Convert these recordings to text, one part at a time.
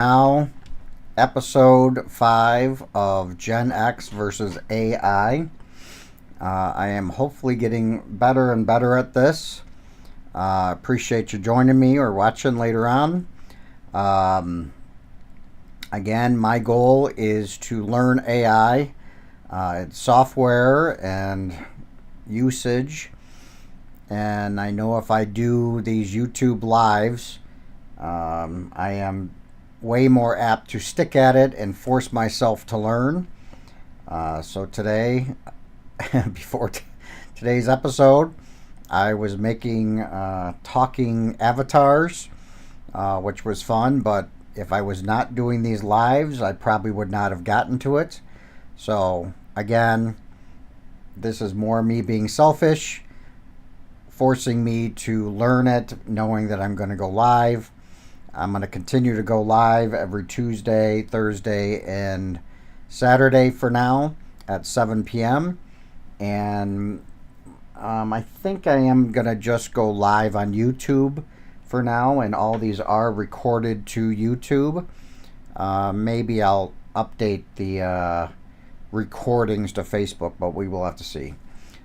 Now, episode 5 of Gen X versus AI. I am hopefully getting better and better at this. Appreciate you joining me or watching later on. Again, my goal is to learn AI, its software and usage. And I know if I do these YouTube lives, I am way more apt to stick at it and force myself to learn. So today, before today's episode, I was making talking avatars, which was fun, but if I was not doing these lives, I probably would not have gotten to it. So again, this is more me being selfish, forcing me to learn it, knowing that I'm going to go live. I'm going to continue to go live every Tuesday, Thursday, and Saturday for now at 7 p.m. And I think I am going to just go live on YouTube for now, and all these are recorded to YouTube. Maybe I'll update the recordings to Facebook, but we will have to see.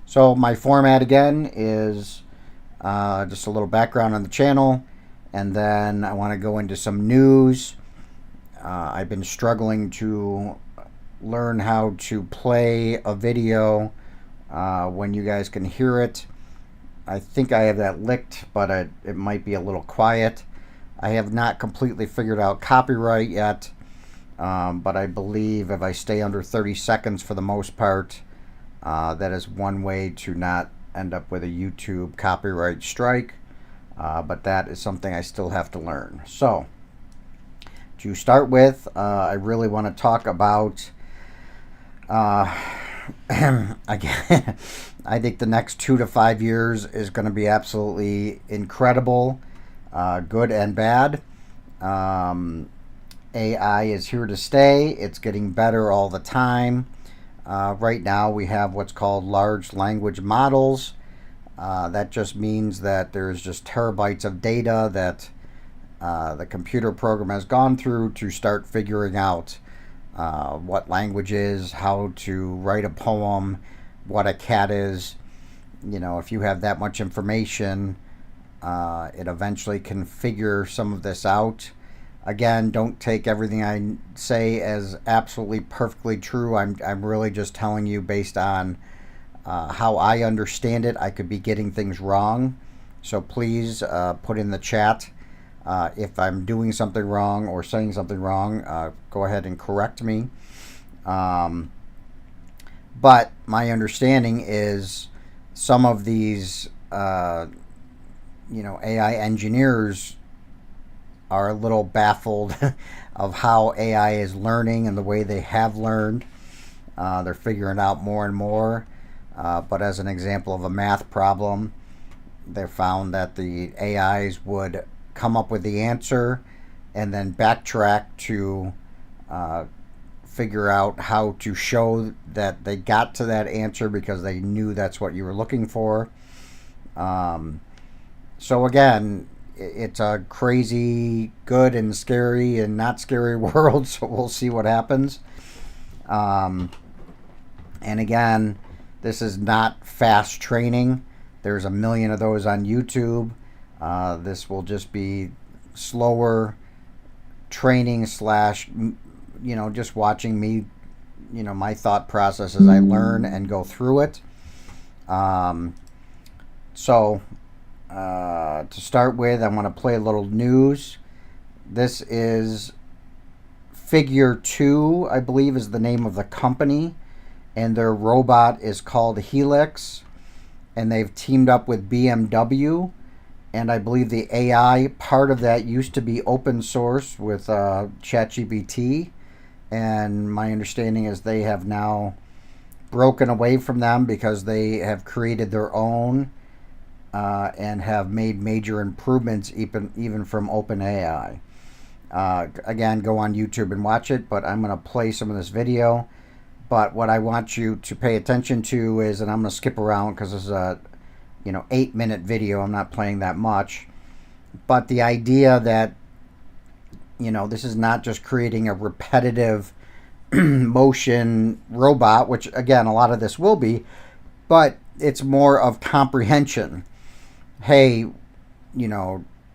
So my format again is just a little background on the channel. And then I want to go into some news. I've been struggling to learn how to play a video when you guys can hear it. I think I have that licked, but it might be a little quiet. I have not completely figured out copyright yet, but I believe if I stay under 30 seconds for the most part, that is one way to not end up with a YouTube copyright strike. But that is something I still have to learn. So, to start with, I really want to talk about, again, I think the next 2 to 5 years is going to be absolutely incredible, good and bad. AI is here to stay. It's getting better all the time. Right now we have what's called large language models. That just means that there's just terabytes of data that the computer program has gone through to start figuring out what language is, how to write a poem, what a cat is. You know, if you have that much information, it eventually can figure some of this out. Again, don't take everything I say as absolutely perfectly true. I'm really just telling you based on how I understand it. I could be getting things wrong, so please put in the chat if I'm doing something wrong or saying something wrong. Go ahead and correct me. But my understanding is some of these AI engineers are a little baffled of how AI is learning and the way they have learned. They're figuring out more and more. But as an example of a math problem, they found that the AIs would come up with the answer and then backtrack to figure out how to show that they got to that answer because they knew that's what you were looking for. So again, it's a crazy, good and scary and not scary world, so we'll see what happens. And again, this is not fast training. There's a million of those on YouTube. This will just be slower training slash, just watching me, my thought process as I learn and go through it. So to start with, I want to play a little news. This is Figure 2, I believe is the name of the company. And their robot is called Helix, and they've teamed up with BMW, and I believe the AI part of that used to be open source with ChatGPT, and my understanding is they have now broken away from them because they have created their own and have made major improvements even from OpenAI. Again, go on YouTube and watch it, but I'm going to play some of this video. But what I want you to pay attention to is, and I'm going to skip around because this is a 8-minute video. I'm not playing that much. But the idea that This is not just creating a repetitive motion robot, which again, a lot of this will be, but it's more of comprehension. Hey,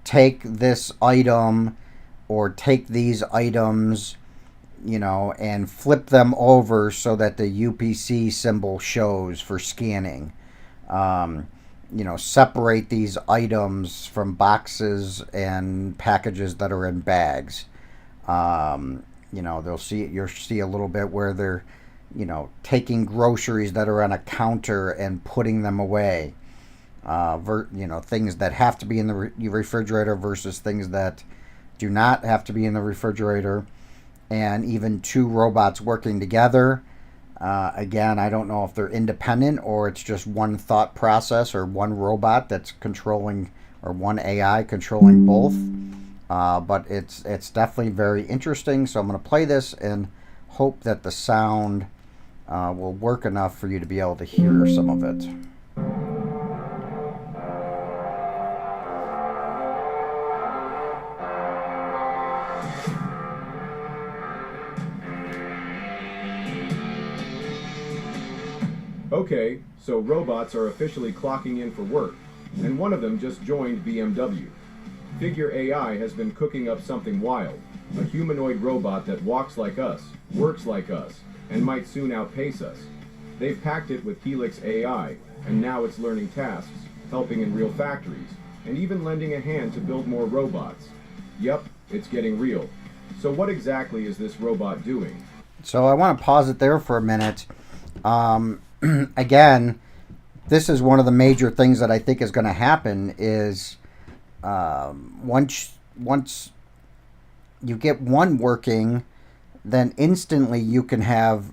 take this item or take these items, and flip them over so that the UPC symbol shows for scanning. Separate these items from boxes and packages that are in bags. You'll see a little bit where they're, taking groceries that are on a counter and putting them away. Things that have to be in the refrigerator versus things that do not have to be in the refrigerator, and even two robots working together. Again, I don't know if they're independent or it's just one thought process or one robot that's controlling, or one AI controlling both. But it's definitely very interesting. So I'm going to play this and hope that the sound will work enough for you to be able to hear some of it. Okay, so robots are officially clocking in for work, and one of them just joined BMW. Figure AI has been cooking up something wild, a humanoid robot that walks like us, works like us, and might soon outpace us. They've packed it with Helix AI, and now it's learning tasks, helping in real factories, and even lending a hand to build more robots. Yup, it's getting real. So what exactly is this robot doing? So I want to pause it there for a minute. Again, this is one of the major things that I think is going to happen is once you get one working, then instantly you can have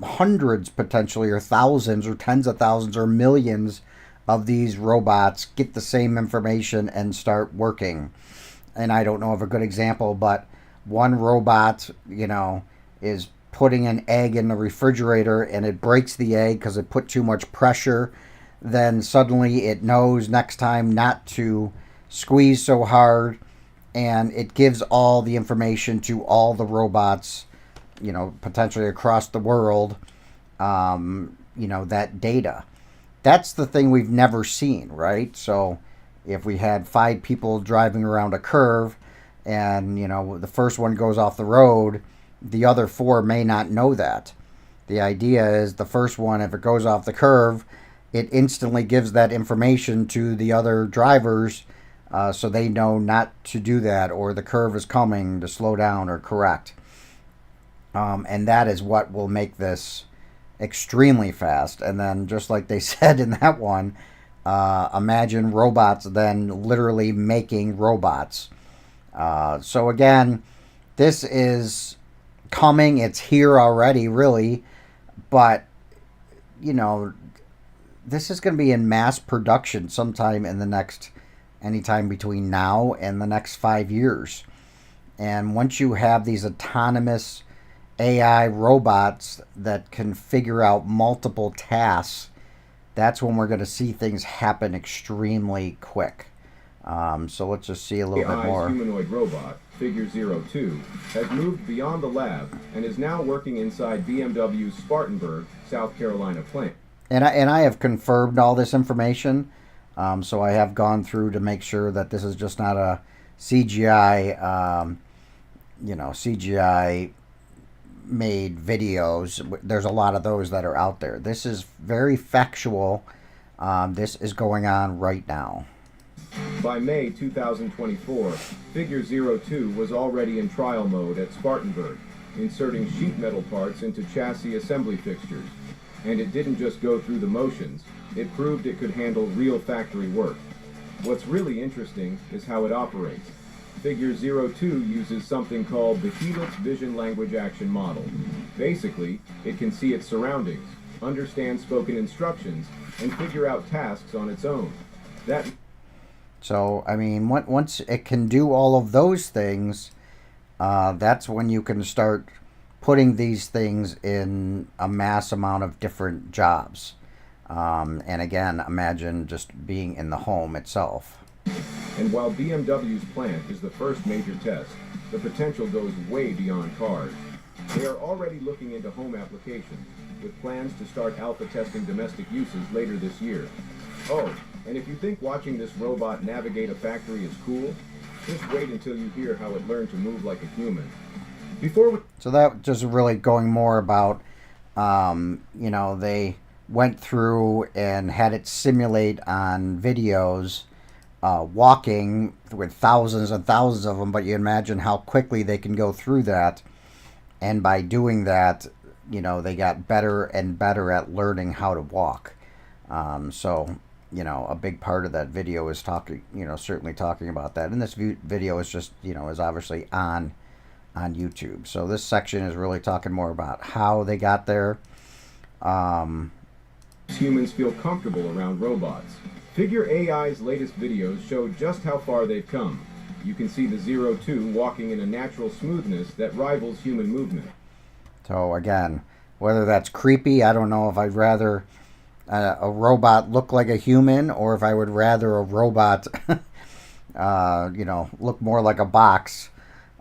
hundreds potentially, or thousands, or tens of thousands, or millions of these robots get the same information and start working. And I don't know of a good example, but one robot, is putting an egg in the refrigerator and it breaks the egg because it put too much pressure. Then suddenly it knows next time not to squeeze so hard, and it gives all the information to all the robots, potentially across the world, that data. That's the thing we've never seen, right? So if we had 5 people driving around a curve and, the first one goes off the road, the other 4 may not know that. The idea is the first one, if it goes off the curve, it instantly gives that information to the other drivers, so they know not to do that, or the curve is coming, to slow down or correct. And that is what will make this extremely fast. And then, just like they said in that one, imagine robots then literally making robots. So again, this is coming. It's here already, really. But, this is going to be in mass production sometime in the next, anytime between now and the next 5 years. And once you have these autonomous AI robots that can figure out multiple tasks, that's when we're going to see things happen extremely quick. So let's just see a little bit more. AI's humanoid robot, Figure 02, has moved beyond the lab and is now working inside BMW's Spartanburg, South Carolina plant. And I have confirmed all this information, so I have gone through to make sure that this is just not a CGI, CGI made videos. There's a lot of those that are out there. This is very factual. This is going on right now. By May 2024, Figure 02 was already in trial mode at Spartanburg, inserting sheet metal parts into chassis assembly fixtures. And it didn't just go through the motions, it proved it could handle real factory work. What's really interesting is how it operates. Figure 02 uses something called the Helix Vision Language Action Model. Basically, it can see its surroundings, understand spoken instructions, and figure out tasks on its own. So, I mean, once it can do all of those things, that's when you can start putting these things in a mass amount of different jobs. And again, imagine just being in the home itself. And while BMW's plant is the first major test, the potential goes way beyond cars. They are already looking into home applications, with plans to start alpha testing domestic uses later this year. Oh, and if you think watching this robot navigate a factory is cool, just wait until you hear how it learned to move like a human. So that just really going more about, they went through and had it simulate on videos, walking with thousands and thousands of them, but you imagine how quickly they can go through that. And by doing that, they got better and better at learning how to walk. A big part of that video is certainly talking about that. And this video is just, is obviously on YouTube. So this section is really talking more about how they got there. Humans feel comfortable around robots. Figure AI's latest videos show just how far they've come. You can see the 02 walking in a natural smoothness that rivals human movement. So again, whether that's creepy, I don't know if I'd rather a robot look like a human or if I would rather a robot, look more like a box.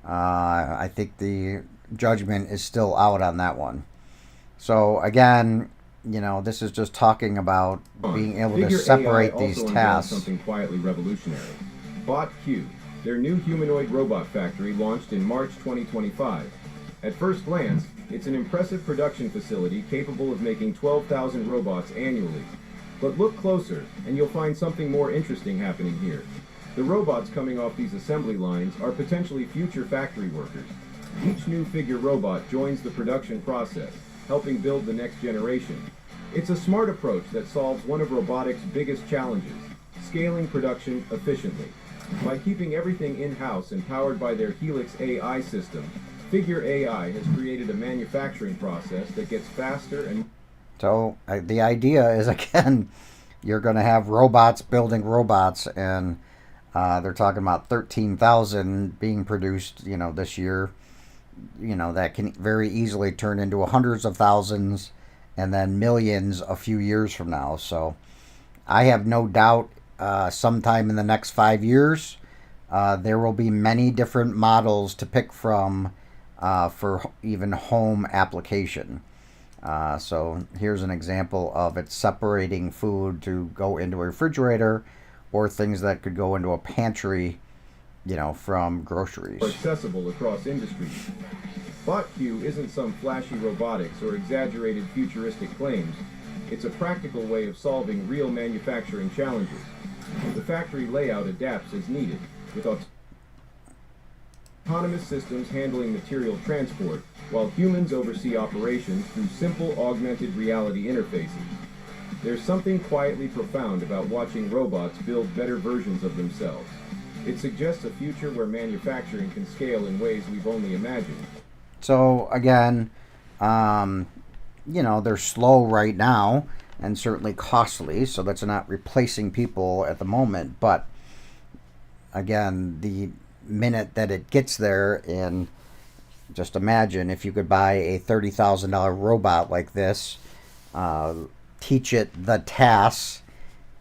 I think the judgment is still out on that one. So again, this is just talking about being able to separate these tasks. Something quietly revolutionary. BotQ, their new humanoid robot factory, launched in March 2025. At first glance, it's an impressive production facility capable of making 12,000 robots annually. But look closer, and you'll find something more interesting happening here. The robots coming off these assembly lines are potentially future factory workers. Each new figure robot joins the production process, helping build the next generation. It's a smart approach that solves one of robotics' biggest challenges, scaling production efficiently. By keeping everything in-house and powered by their Helix AI system, Figure AI has created a manufacturing process that gets faster and... So the idea is, again, you're going to have robots building robots, and they're talking about 13,000 being produced, this year. That can very easily turn into hundreds of thousands and then millions a few years from now. So I have no doubt sometime in the next 5 years, there will be many different models to pick from for even home application. So here's an example of it separating food to go into a refrigerator or things that could go into a pantry, from groceries. Accessible across industries. BotQ isn't some flashy robotics or exaggerated futuristic claims. It's a practical way of solving real manufacturing challenges. The factory layout adapts as needed, with autonomous systems handling material transport, while humans oversee operations through simple augmented reality interfaces. There's something quietly profound about watching robots build better versions of themselves. It suggests a future where manufacturing can scale in ways we've only imagined. So again, they're slow right now and certainly costly, so that's not replacing people at the moment. But again, the minute that it gets there, and just imagine if you could buy a $30,000 robot like this, teach it the tasks,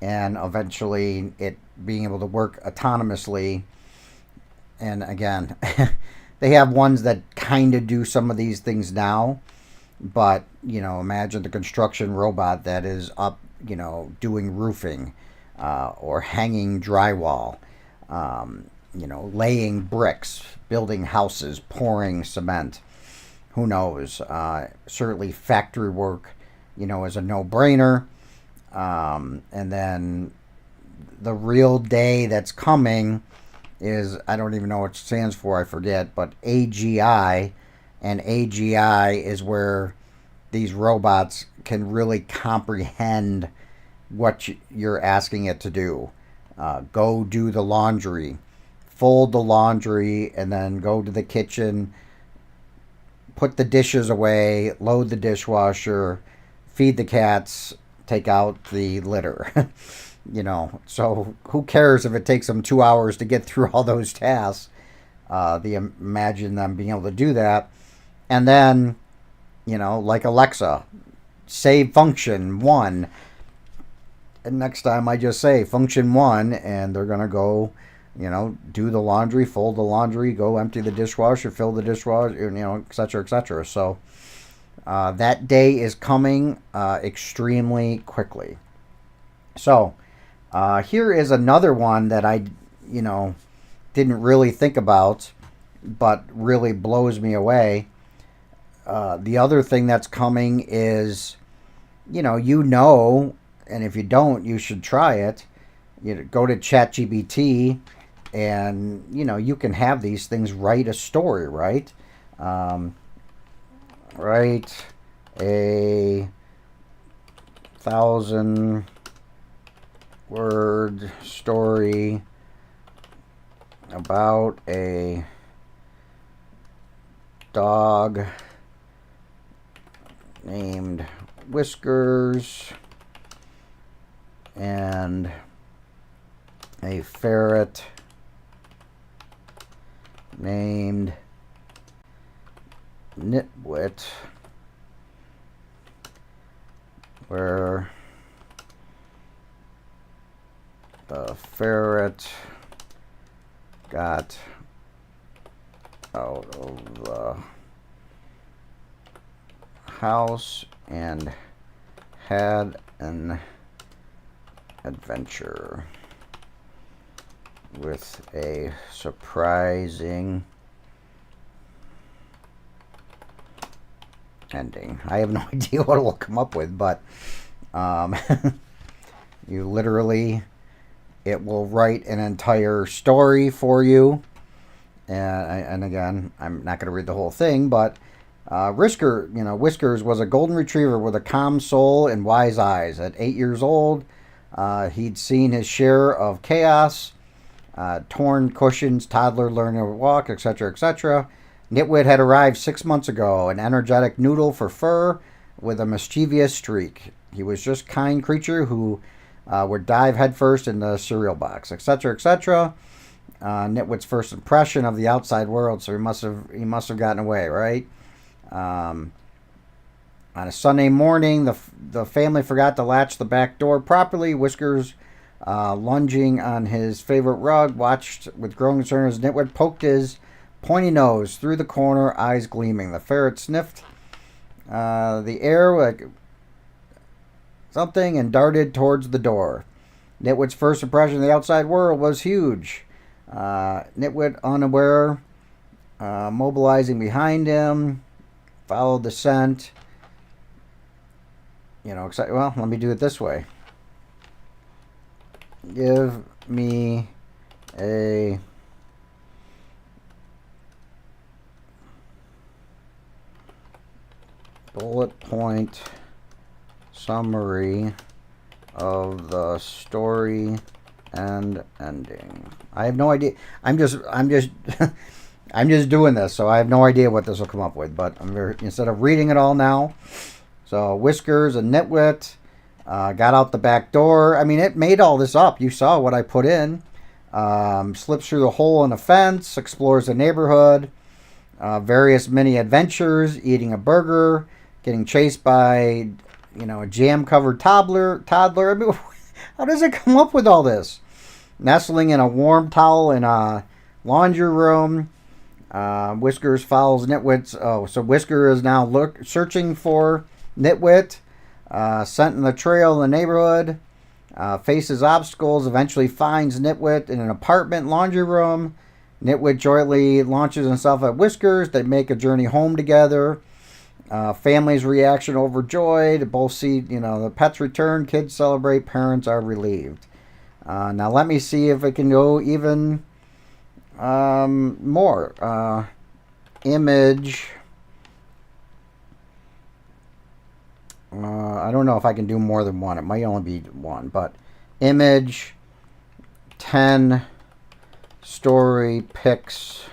and eventually it being able to work autonomously. And again, they have ones that kind of do some of these things now, but imagine the construction robot that is up, doing roofing, or hanging drywall, laying bricks, building houses, pouring cement. Who knows? Certainly factory work, is a no-brainer. And then the real day that's coming is, I don't even know what it stands for, I forget, but AGI. And AGI is where these robots can really comprehend what you're asking it to do. Go do the laundry, fold the laundry, and then go to the kitchen, put the dishes away, load the dishwasher, feed the cats, take out the litter. So who cares if it takes them 2 hours to get through all those tasks? Imagine them being able to do that. And then, like Alexa, save function 1, And next time I just say function 1, and they're going to go, do the laundry, fold the laundry, go empty the dishwasher, fill the dishwasher, et cetera, et cetera. So that day is coming extremely quickly. So here is another one that I, didn't really think about, but really blows me away. The other thing that's coming is, and if you don't, you should try it. Go to ChatGPT, and you can have these things write a story, right? Write a 1,000-word story about a dog named Whiskers and a ferret named Nitwit, where the ferret got out of the house and had an adventure with a surprising ending. I have no idea what it will come up with, but you literally, it will write an entire story for you. And again, I'm not going to read the whole thing, but Whiskers was a golden retriever with a calm soul and wise eyes. At 8 years old, he'd seen his share of chaos, torn cushions, toddler learning to walk, etc., etc. Nitwit had arrived 6 months ago, an energetic noodle for fur with a mischievous streak. He was just a kind creature who would dive headfirst in the cereal box, etc., etc. Nitwit's first impression of the outside world, so he must have gotten away, right? On a Sunday morning, the family forgot to latch the back door properly. Whiskers, lunging on his favorite rug, watched with growing concern as Nitwit poked his pointy nose through the corner, eyes gleaming. The ferret sniffed the air like something and darted towards the door. Nitwit's first impression of the outside world was huge. Nitwit, unaware, mobilizing behind him, followed the scent. Well, let me do it this way. Give me a bullet point summary of the story and ending. I have no idea. I'm just I'm just doing this, so I have no idea what this will come up with. But instead of reading it all now, so Whiskers and Nitwit got out the back door. I mean, it made all this up. You saw what I put in. Slips through the hole in a fence, explores the neighborhood, various mini adventures, eating a burger, getting chased by, a jam-covered toddler. I mean, how does it come up with all this? Nestling in a warm towel in a laundry room. Whiskers follows Nitwit's. So Whisker is now searching for Nitwit. Sent in the trail in the neighborhood. Faces obstacles. Eventually finds Nitwit in an apartment laundry room. Nitwit joyfully launches himself at Whiskers. They make a journey home together. Family's reaction overjoyed. Both see, the pets return. Kids celebrate. Parents are relieved. Now let me see if it can go even more. Image. I don't know if I can do more than one. It might only be one, but image 10 story pics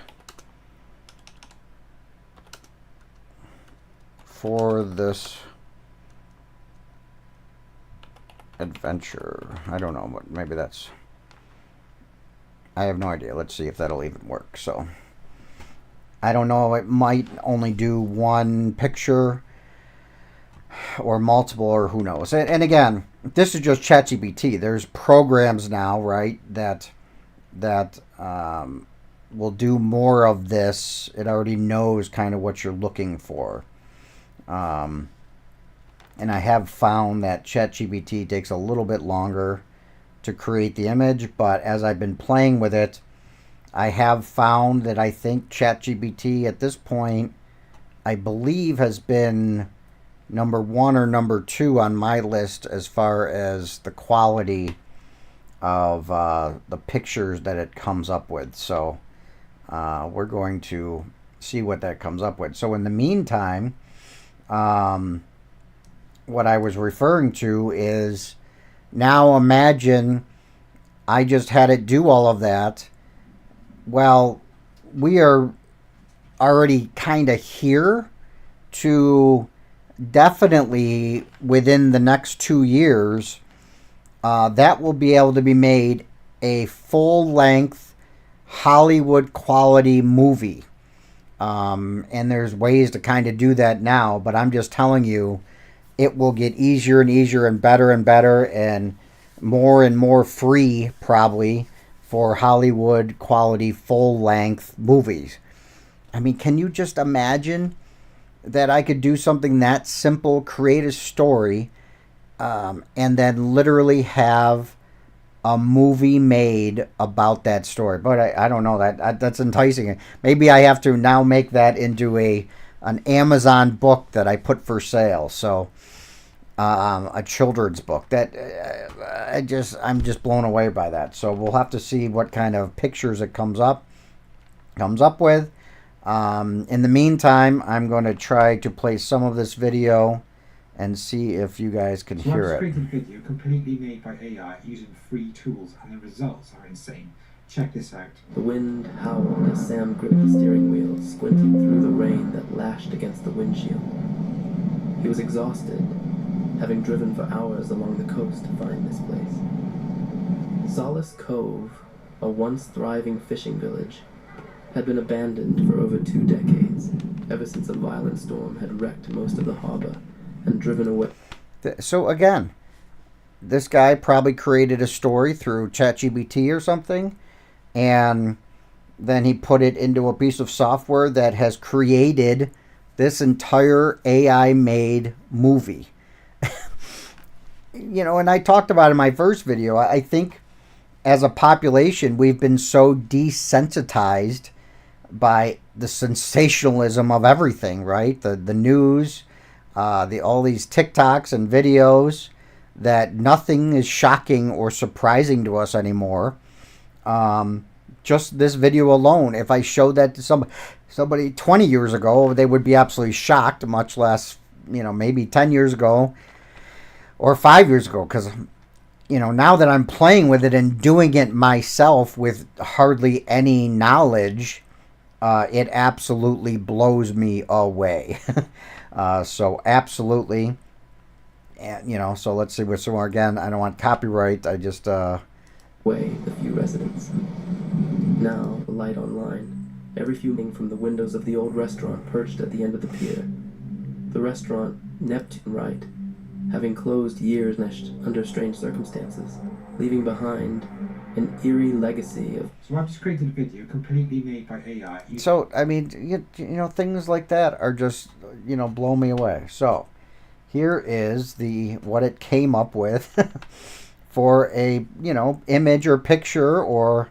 for this adventure. I don't know, but maybe that's... I have no idea. Let's see if that'll even work. So, I don't know. It might only do one picture. or multiple, or who knows. And again, this is just ChatGPT. There's programs now, right, that will do more of this. It already knows kind of what you're looking for. And I have found that ChatGPT takes a little bit longer to create the image, but as I've been playing with it, I have found that I think ChatGPT at this point, I believe, has been number 1 or number 2 on my list as far as the quality of the pictures that it comes up with. So we're going to see what that comes up with. So in the meantime, what I was referring to is, now imagine I just had it do all of that. Well, we are already kind of here to definitely within the next 2 years, that will be able to be made a full-length Hollywood quality movie. And there's ways to kind of do that now, but I'm just telling you, it will get easier and easier and better and more free, probably, for Hollywood quality full-length movies. I mean, can you just imagine that I could do something that simple, create a story, and then literally have a movie made about that story? But I don't know, that's enticing. Maybe I have to now make that into an Amazon book that I put for sale. So a children's book that I'm just blown away by that. So we'll have to see what kind of pictures it comes up with. In the meantime, I'm going to try to play some of this video and see if you guys can hear it. I've created a video completely made by AI using free tools, and the results are insane. Check this out. The wind howled as Sam gripped the steering wheel, squinting through the rain that lashed against the windshield. He was exhausted, having driven for hours along the coast to find this place. Solace Cove, a once thriving fishing village, had been abandoned for over 2 decades, ever since a violent storm had wrecked most of the harbor and driven away. So again, this guy probably created a story through ChatGPT or something, and then he put it into a piece of software that has created this entire AI-made movie. You know, and I talked about in my first video, I think as a population, we've been so desensitized by the sensationalism of everything, right? The news, all these TikToks and videos, that nothing is shocking or surprising to us anymore. Just this video alone, if I showed that to somebody 20 years ago, they would be absolutely shocked, much less, maybe 10 years ago or 5 years ago. Because, now that I'm playing with it and doing it myself with hardly any knowledge, it absolutely blows me away. So absolutely. And, so let's see what's more. Again, I don't want copyright. I just... Way the few residents. Now, the light online. Every few from the windows of the old restaurant perched at the end of the pier. The restaurant, Neptune Right, having closed years under strange circumstances, leaving behind an eerie legacy of... So I've just created a video completely made by AI. So, I mean, things like that are just, blow me away. So, here is what it came up with for a, image or picture or,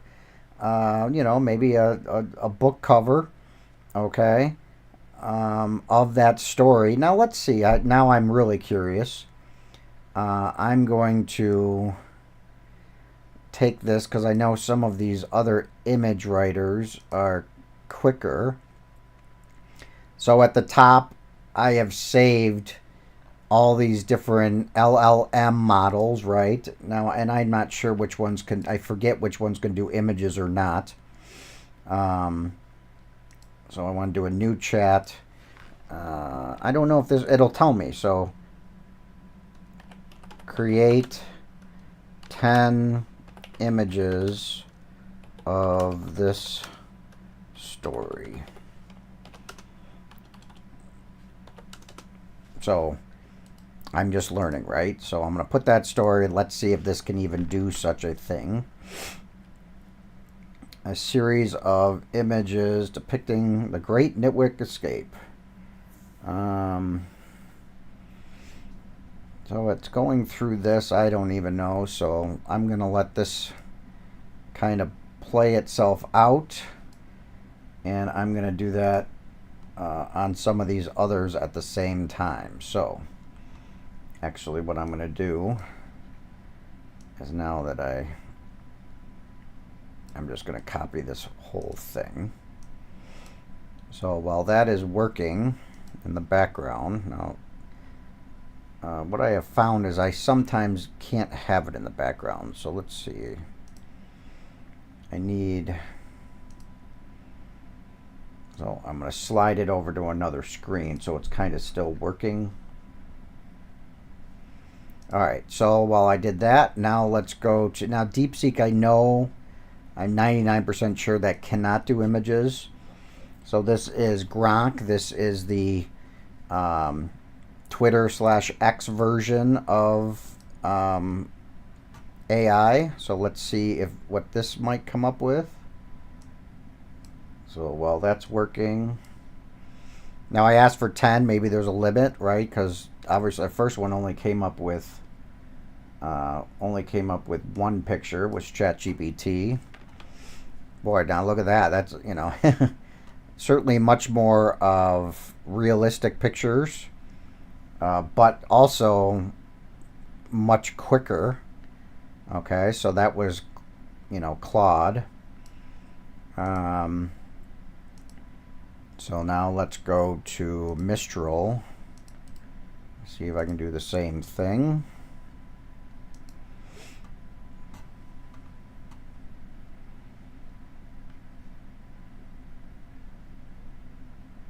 maybe a book cover, okay, of that story. Now, let's see. Now I'm really curious. I'm going to take this because I know some of these other image writers are quicker. So at the top, I have saved all these different LLM models, right? Now, and I'm not sure which ones I forget which ones can do images or not. So I want to do a new chat. I don't know if it'll tell me. So create 10 images of this story. So I'm just learning, right? So I'm going to put that story. Let's see if this can even do such a thing. A series of images depicting the Great Nitwick Escape. So it's going through this. I don't even know. So I'm going to let this kind of play itself out. And I'm going to do that on some of these others at the same time. So actually what I'm going to do is, now that I'm just going to copy this whole thing. So while that is working in the background, now what I have found is I sometimes can't have it in the background. So let's see. So I'm going to slide it over to another screen so it's kind of still working. All right, so while I did that, now let's go to, now DeepSeek, I know, I'm 99% sure that cannot do images. So this is Gronk. This is the Twitter/X version of AI. So let's see what this might come up with. So while that's working, now I asked for 10. Maybe there's a limit, right? Because obviously the first one only came up with one picture, which ChatGPT. Boy, now look at that. That's, you know, certainly much more of realistic pictures, but also much quicker. Okay, so that was, you know, Claude. So now let's go to Mistral. See if I can do the same thing.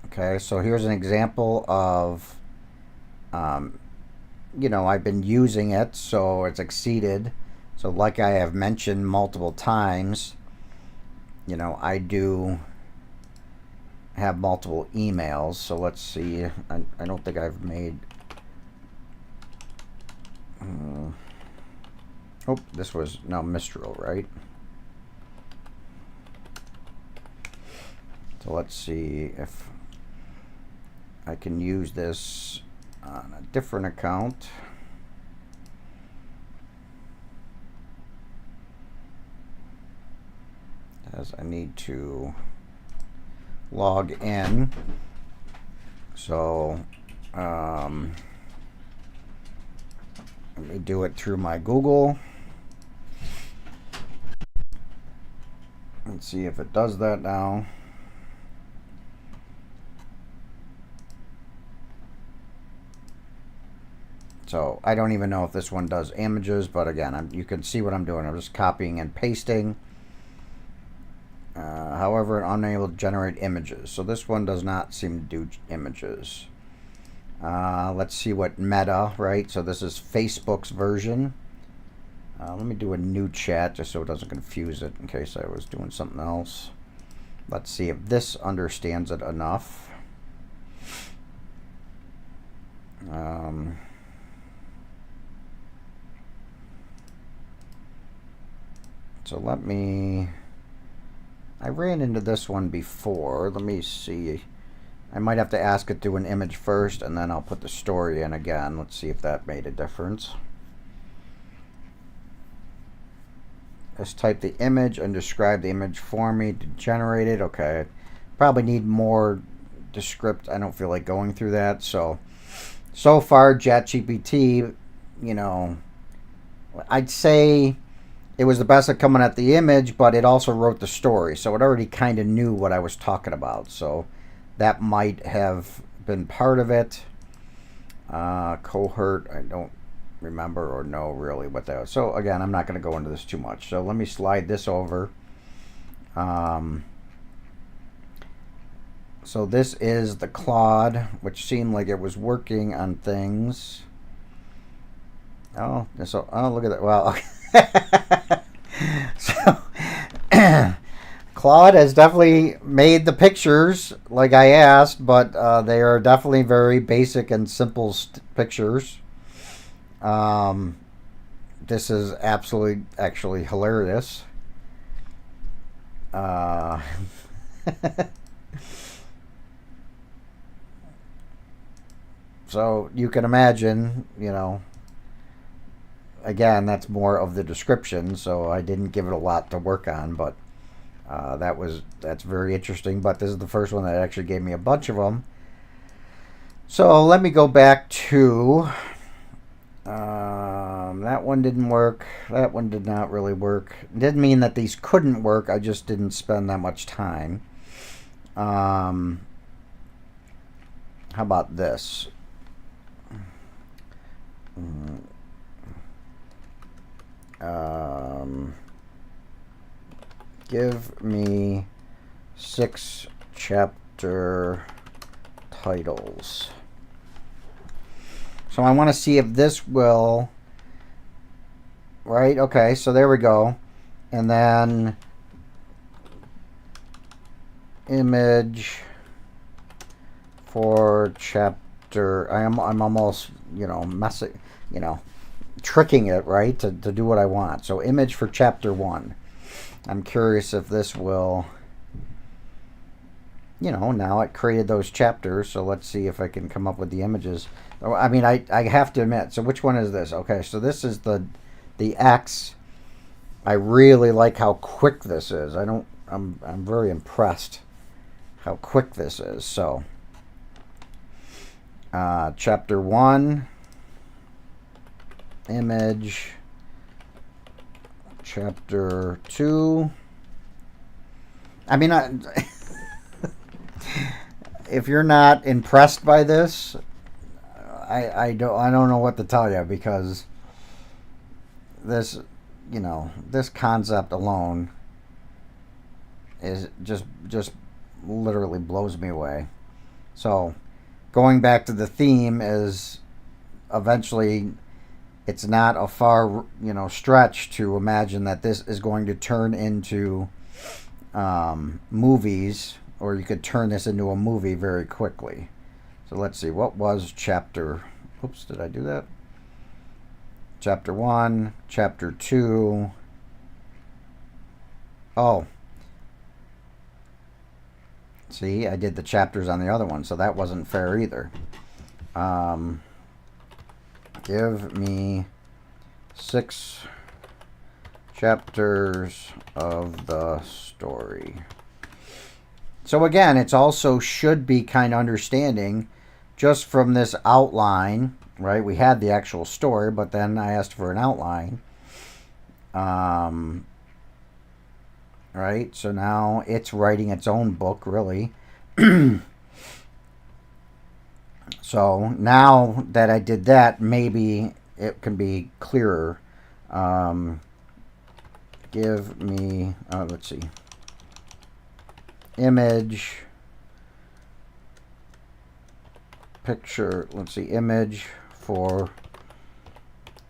Okay, so here's an example of, you know, I've been using it, so it's exceeded. So like I have mentioned multiple times, you know, I do have multiple emails. So let's see. I don't think I've made... oh, this was, no, Mistral, right? So let's see if I can use this on a different account. As I need to log in. So let me do it through my Google. Let's see if it does that now. So I don't even know if this one does images, but again, you can see what I'm doing. I'm just copying and pasting. However, unable to generate images. So this one does not seem to do images. Let's see what Meta, right? So this is Facebook's version. Let me do a new chat just so it doesn't confuse it in case I was doing something else. Let's see if this understands it enough. So let me... I ran into this one before. Let me see. I might have to ask it to do an image first, and then I'll put the story in again. Let's see if that made a difference. Just type the image and describe the image for me to generate it. Okay. Probably need more descript. I don't feel like going through that. So far, ChatGPT, you know, I'd say it was the best at coming at the image, but it also wrote the story. So it already kind of knew what I was talking about. So that might have been part of it. Cohort, I don't remember or know really what that was. So again, I'm not going to go into this too much. So let me slide this over. So this is the Claude, which seemed like it was working on things. Oh, so, oh, look at that. Well, so Claude has definitely made the pictures like I asked, but they are definitely very basic and simple pictures. This is absolutely, actually hilarious. So you can imagine, again, that's more of the description, so I didn't give it a lot to work on, but that's very interesting. But this is the first one that actually gave me a bunch of them. So let me go back to that one didn't work. That one did not really work. It didn't mean that these couldn't work. I just didn't spend that much time. How about this? Give me 6 chapter titles. So I want to see if this will, right? Okay, so there we go. And then image for chapter. I'm almost, messing, tricking it, right, to do what I want. So image for chapter 1. I'm curious if this will, now it created those chapters, so let's see if I can come up with the images. I mean, I have to admit, so which one is this? Okay, so this is the X. I really like how quick this is. I'm very impressed how quick this is. So chapter 1, image, chapter 2. I mean, if you're not impressed by this, I don't know what to tell you, because this, this concept alone is just literally blows me away. So going back to the theme is, eventually it's not a far stretch to imagine that this is going to turn into movies, or you could turn this into a movie very quickly. So let's see, what was chapter, oops, did I do that? Chapter 1, chapter 2. Oh, see, I did the chapters on the other one, so that wasn't fair either. Give me 6 chapters of the story. So again, it's also should be kind of understanding just from this outline, right? We had the actual story, but then I asked for an outline. Right? So now it's writing its own book, really. So now that I did that, maybe it can be clearer. Give me, let's see, image, picture, let's see, image for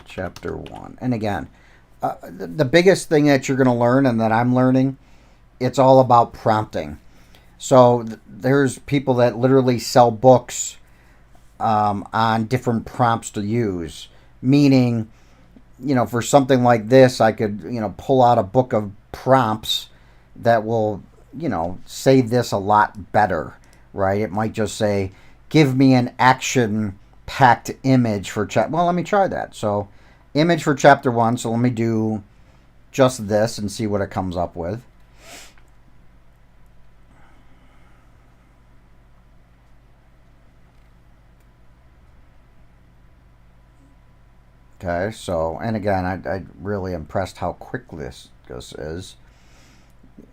chapter 1. And again, the biggest thing that you're going to learn, and that I'm learning, it's all about prompting. So there's people that literally sell books on different prompts to use. Meaning, for something like this, I could, pull out a book of prompts that will, say this a lot better, right? It might just say, give me an action-packed image for well, let me try that. So image for chapter 1. So let me do just this and see what it comes up with. Okay, so, and again, I really impressed how quick this is.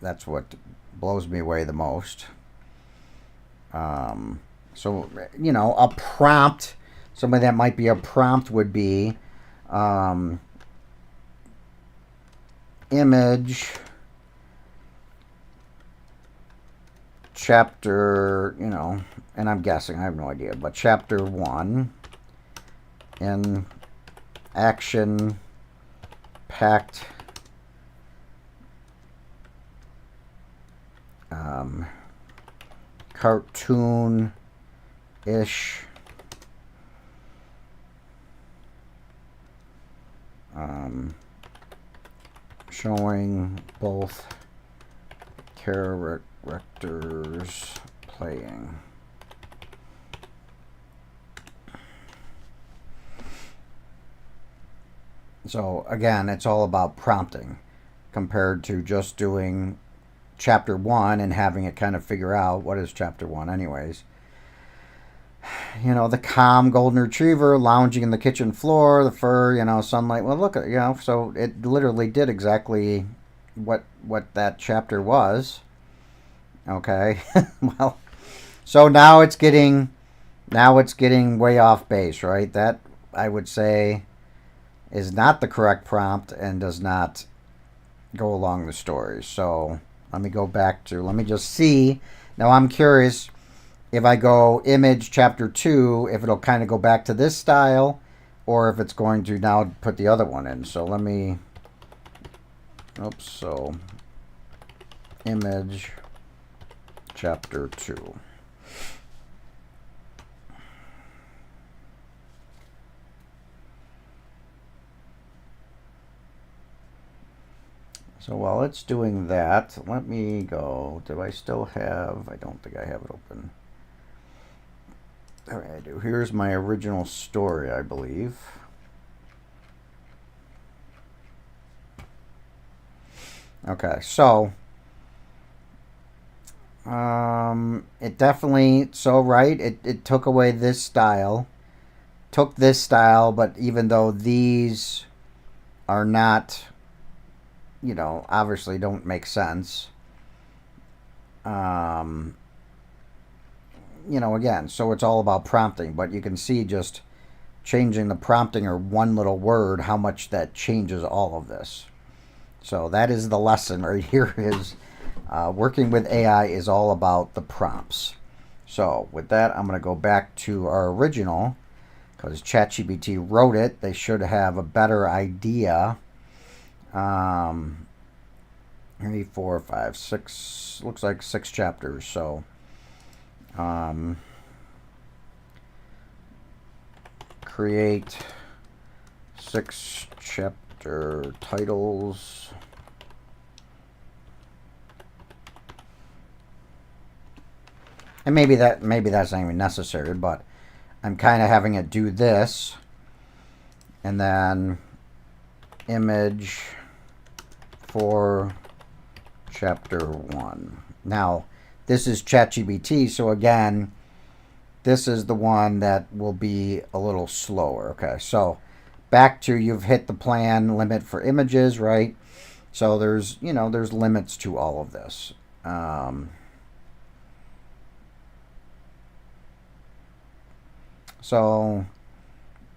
That's what blows me away the most. So, a prompt, somebody that might be a prompt would be image, chapter, and I'm guessing, I have no idea, but chapter 1 in action packed cartoon ish showing both characters playing. So again, it's all about prompting compared to just doing chapter 1 and having it kind of figure out what is chapter 1 anyways. You know, the calm golden retriever lounging in the kitchen floor, the fur, you know, sunlight. Well, look at, you know, so it literally did exactly what that chapter was. Okay. Well, so now it's getting way off base, right? That, I would say, is not the correct prompt and does not go along the story. So let me go back to, let me just see. Now I'm curious if I go image chapter 2, if it'll kind of go back to this style or if it's going to now put the other one in. So let me, oops, so image chapter 2. So while it's doing that, let me go. Do I still have, I don't think I have it open. All right, I do. Here's my original story, I believe. Okay, so it definitely, so right, it took away this style, but even though these are not, you know, obviously don't make sense. You know, again, so it's all about prompting, but you can see just changing the prompting or one little word, how much that changes all of this. So that is the lesson right here is working with AI is all about the prompts. So with that, I'm going to go back to our original because ChatGPT wrote it. They should have a better idea. 3, 4, 5, 6, looks like 6 chapters. So create 6 chapter titles. And maybe that's not even necessary, but I'm kind of having it do this. And then image for chapter 1. Now, this is ChatGPT, so again, this is the one that will be a little slower. Okay, so back to you've hit the plan limit for images, right? So there's, you know, there's limits to all of this. So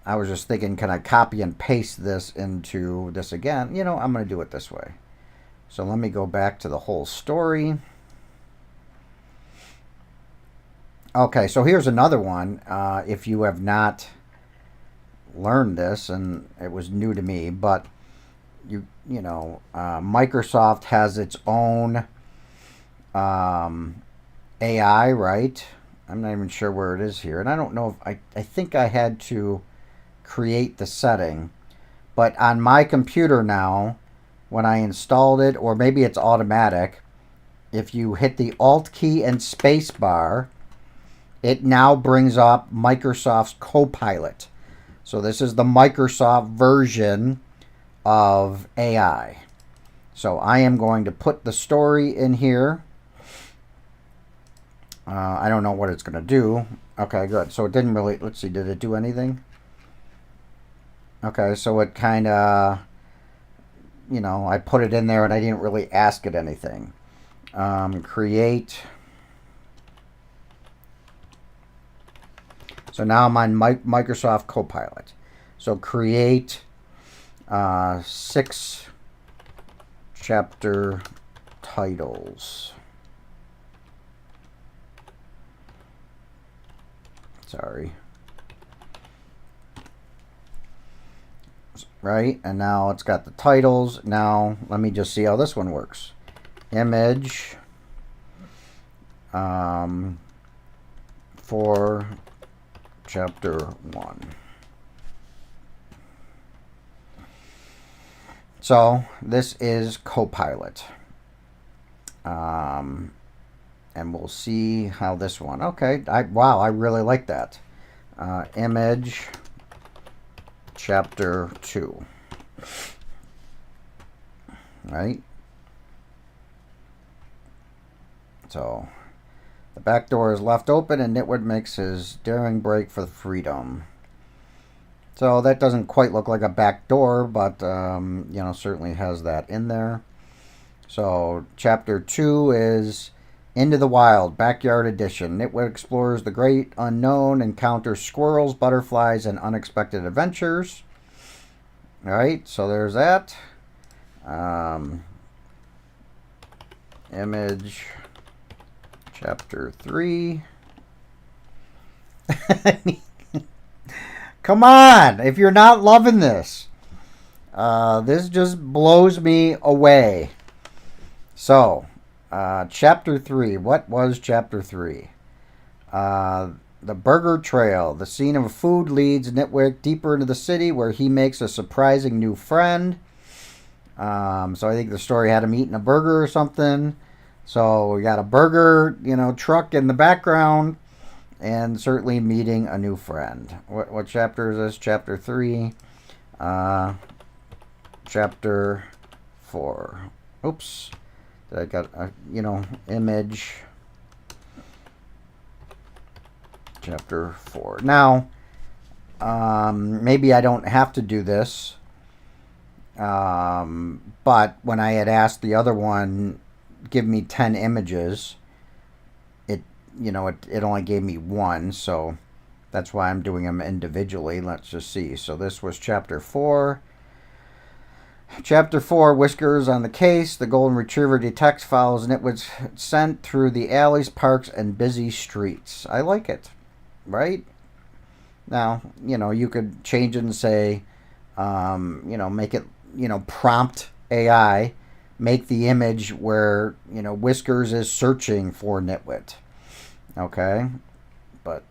I was just thinking, can I copy and paste this into this again? You know, I'm going to do it this way. So let me go back to the whole story. Okay, so here's another one. If you have not learned this, and it was new to me, but you know, Microsoft has its own AI, right? I'm not even sure where it is here, and I don't know if I think I had to create the setting, but on my computer now, when I installed it, or maybe it's automatic, if you hit the Alt key and space bar, it now brings up Microsoft's Copilot. So this is the Microsoft version of AI. So I am going to put the story in here. I don't know what it's going to do. Okay, good. So it didn't really, let's see, did it do anything? Okay, so it kind of, you know, I put it in there and I didn't really ask it anything. Create. So now I'm on Microsoft Copilot. So create 6 chapter titles. Sorry. Right, and now it's got the titles. Now let me just see how this one works. Image for chapter 1. So this is Copilot. And we'll see how this one. Okay, wow, I really like that. Image, chapter 2. Right? So, the back door is left open and Nitwit makes his daring break for freedom. So, that doesn't quite look like a back door, but, you know, certainly has that in there. So, chapter 2 is Into the Wild, Backyard Edition. Nitwit explores the great unknown, encounters squirrels, butterflies, and unexpected adventures. Alright, so there's that. Image, chapter 3. Come on! If you're not loving this. This just blows me away. So, chapter 3. What was chapter 3? The Burger Trail. The scene of food leads Nitwit deeper into the city where he makes a surprising new friend. So I think the story had him eating a burger or something. So we got a burger, you know, truck in the background. And certainly meeting a new friend. What chapter is this? Chapter 3. Chapter 4. Oops. I got a, you know, image. Chapter 4. Now, maybe I don't have to do this. But when I had asked the other one, give me 10 images, it only gave me 1. So that's why I'm doing them individually. Let's just see. So this was chapter 4. Chapter 4, Whiskers on the case. The golden retriever detects, follows Nitwit's scent through the alleys, parks, and busy streets. I like it, right? Now, you know, you could change it and say, you know, make it, you know, prompt AI, make the image where, you know, Whiskers is searching for Nitwit. Okay? But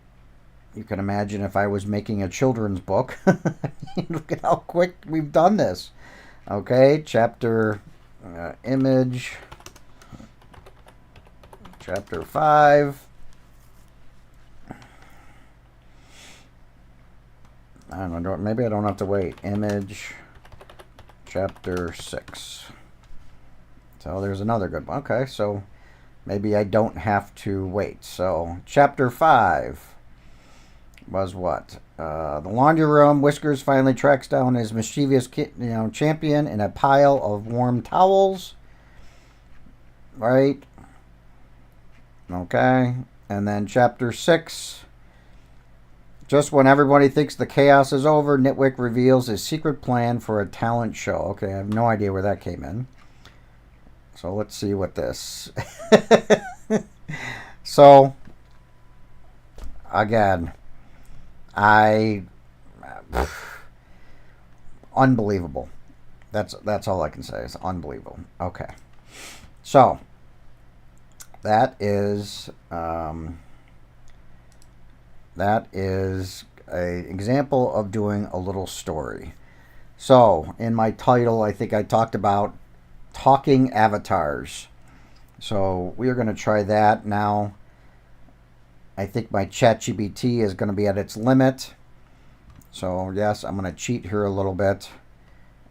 you can imagine if I was making a children's book. Look at how quick we've done this. Okay, chapter, image, chapter 5. I don't know, maybe I don't have to wait. Image, chapter 6. So there's another good one. Okay, so maybe I don't have to wait. So chapter 5 was what? The laundry room. Whiskers finally tracks down his mischievous champion in a pile of warm towels. Right? Okay. And then chapter 6. Just when everybody thinks the chaos is over, Nitwit reveals his secret plan for a talent show. Okay, I have no idea where that came in. So let's see what this... So, again, unbelievable. That's all I can say. It's unbelievable. Okay. So, that is an example of doing a little story. So, in my title, I think I talked about talking avatars. So, we are going to try that now. I think my ChatGPT is going to be at its limit. So, yes, I'm going to cheat here a little bit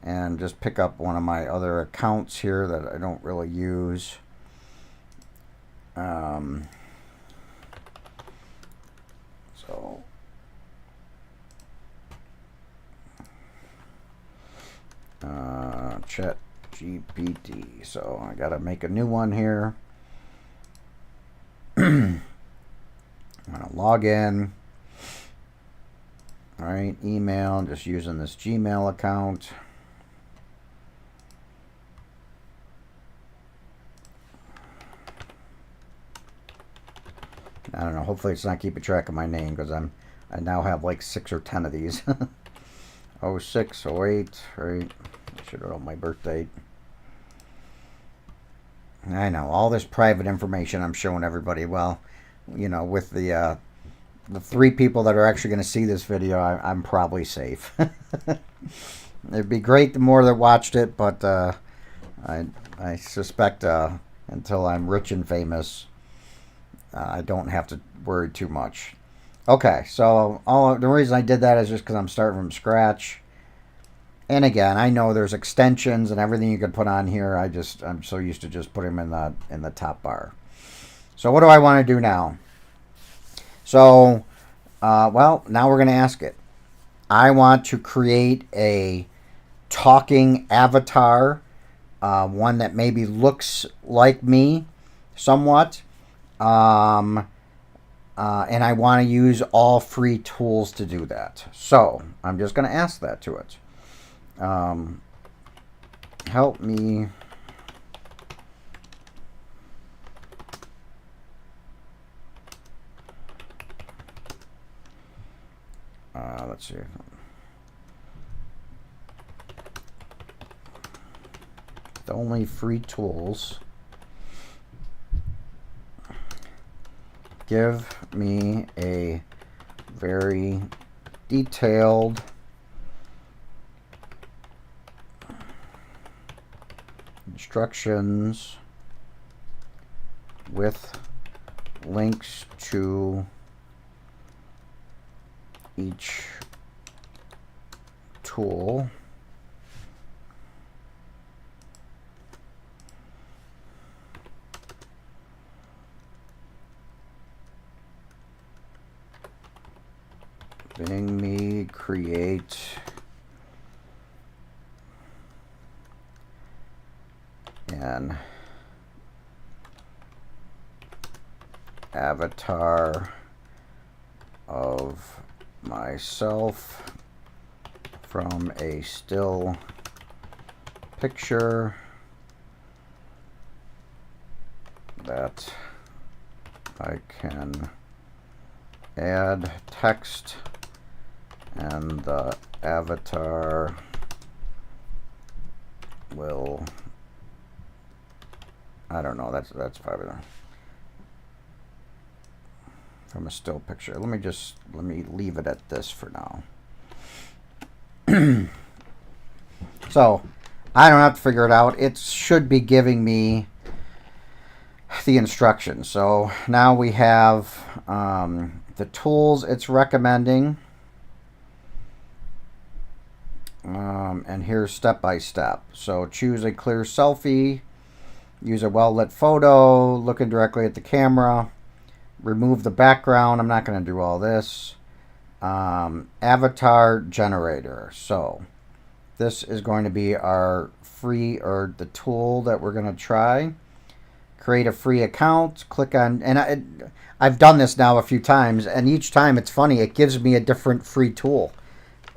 and just pick up one of my other accounts here that I don't really use. So, ChatGPT. So, I got to make a new one here. I'm going to log in. All right, email. I'm just using this Gmail account. I don't know. Hopefully it's not keeping track of my name because I now have like 6 or 10 of these. 06, 08, right? I should have known my birth date. I know all this private information I'm showing everybody. Well, you know, with the 3 people that are actually going to see this video, I'm probably safe. It'd be great the more that watched it, but I suspect until I'm rich and famous, I don't have to worry too much. Okay, so the reason I did that is just because I'm starting from scratch. And again, I know there's extensions and everything you could put on here. I'm so used to just putting them in the top bar. So what do I want to do now? So, well, now we're going to ask it. I want to create a talking avatar, one that maybe looks like me somewhat. And I want to use all free tools to do that. So I'm just going to ask that to it. Help me let's see. The only free tools. Give me a very detailed instructions with links to each tool. Letting me create an avatar of myself from a still picture that I can add text, and the avatar will, I don't know, that's probably from a still picture. Let me leave it at this for now. So I don't have to figure it out. It should be giving me the instructions. So now we have the tools it's recommending. And here's step by step. So choose a clear selfie, use a well-lit photo, looking directly at the camera, remove the background. I'm not going to do all this. Avatar generator. So this is going to be our free, or the tool that we're going to try. Create a free account, click on, and I've done this now a few times, and each time it's funny, it gives me a different free tool.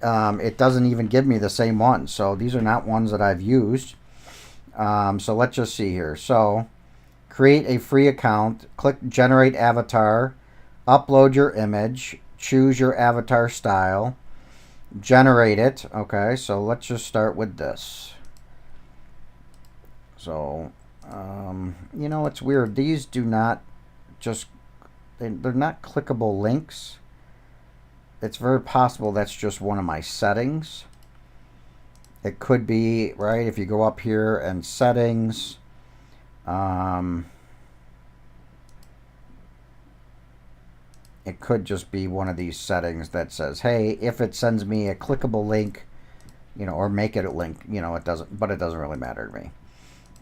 It doesn't even give me the same one. So these are not ones that I've used. So let's just see here. So create a free account, click generate avatar, upload your image, choose your avatar style, generate it. Okay, so let's just start with this. So, you know, it's weird. These do not just, they're not clickable links. It's very possible that's just one of my settings. It could be, right, if you go up here and settings, it could just be one of these settings that says, hey, if it sends me a clickable link, you know, or make it a link, you know, it doesn't, but it doesn't really matter to me.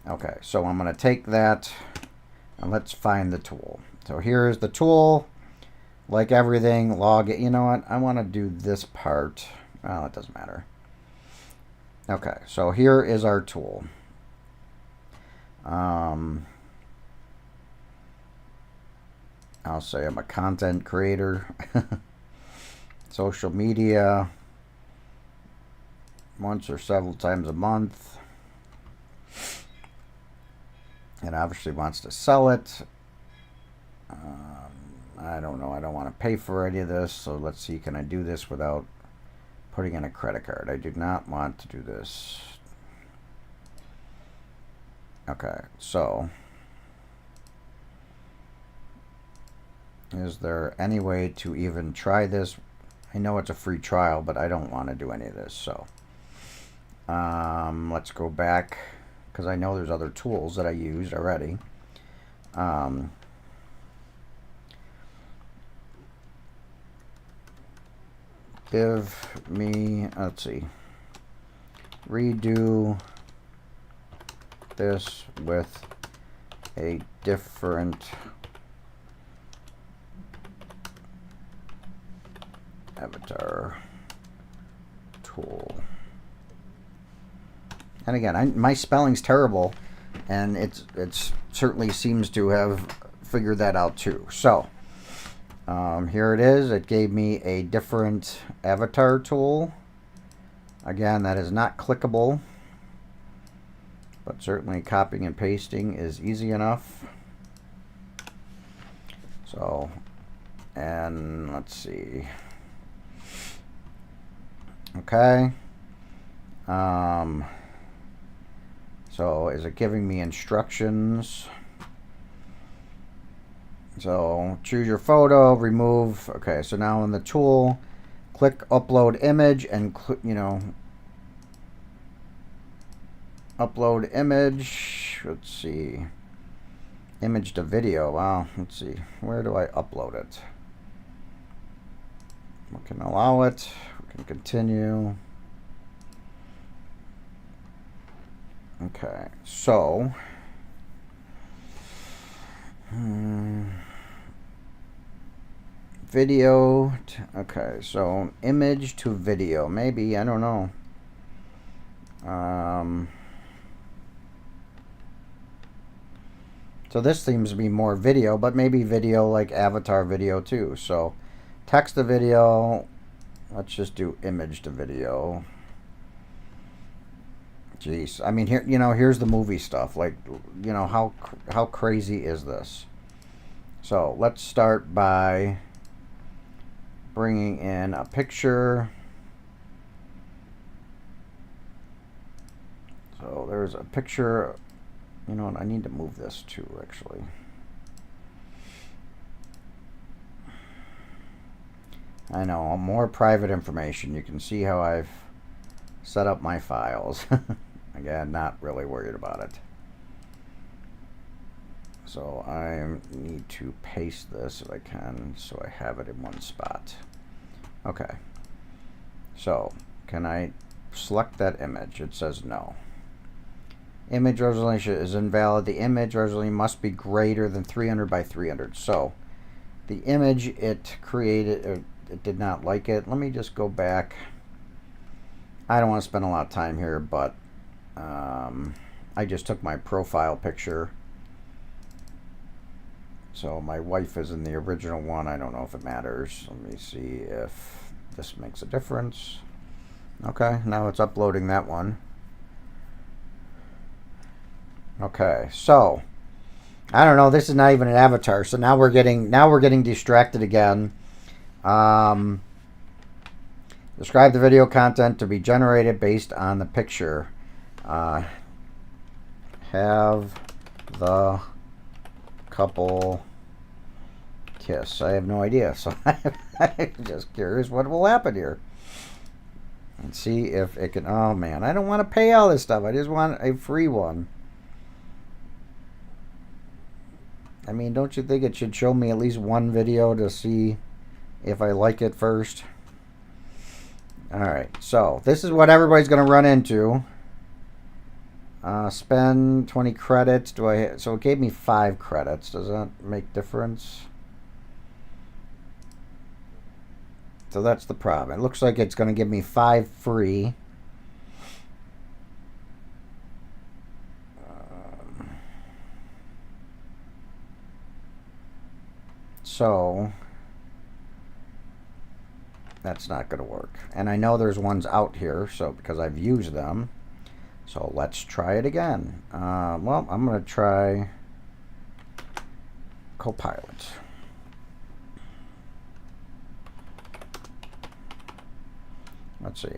Okay, so I'm going to take that and let's find the tool. So here's the tool. Like everything, log it. You know what? I want to do this part. Well, it doesn't matter. Okay, so here is our tool. I'll say I'm a content creator. Social media. Once or several times a month. It obviously wants to sell it. I don't know. I don't want to pay for any of this. So let's see. Can I do this without putting in a credit card? I do not want to do this. Okay. So is there any way to even try this? I know it's a free trial, but I don't want to do any of this. So Let's go back, because I know there's other tools that I used already. Give me, let's see, redo this with a different avatar tool. And again, my spelling's terrible, and it's certainly seems to have figured that out too. So here it is. It gave me a different avatar tool. Again, that is not clickable, but certainly copying and pasting is easy enough. So, and let's see. Okay. So is it giving me instructions? So choose your photo, remove. Okay, so now in the tool, click upload image and upload image. Let's see. Image to video. Wow, let's see. Where do I upload it? We can allow it. We can continue. Okay, so video. Okay, so image to video. Maybe, I don't know. So this seems to be more video, but maybe video like avatar video too. So text to video. Let's just do image to video. Jeez, I mean, here, here's the movie stuff. Like, how crazy is this? So let's start by bringing in a picture. So there's a picture. You know what? I need to move this too, actually. I know, more private information. You can see how I've set up my files. Again, not really worried about it. So I need to paste this if I can, so I have it in one spot. Okay. So can I select that image? It says no. Image resolution is invalid. The image resolution must be greater than 300 by 300. So the image it created, it did not like it. Let me just go back. I don't want to spend a lot of time here, but I just took my profile picture. So my wife is in the original one. I don't know if it matters. Let me see if this makes a difference. Okay, now it's uploading that one. Okay, so I don't know. This is not even an avatar. So now we're getting distracted again. Describe the video content to be generated based on the picture. Have the couple kiss. I have no idea, so I'm just curious what will happen here. And see if it can. Oh man, I don't want to pay all this stuff. I just want a free one. I mean, don't you think it should show me at least one video to see if I like it first? Alright, so this is what everybody's going to run into. Spend 20 credits. So it gave me 5 credits. Does that make difference? So that's the problem. It looks like it's going to give me 5 free. So that's not going to work. And I know there's ones out here, so because I've used them. So let's try it again. Well, I'm going to try Copilot. Let's see.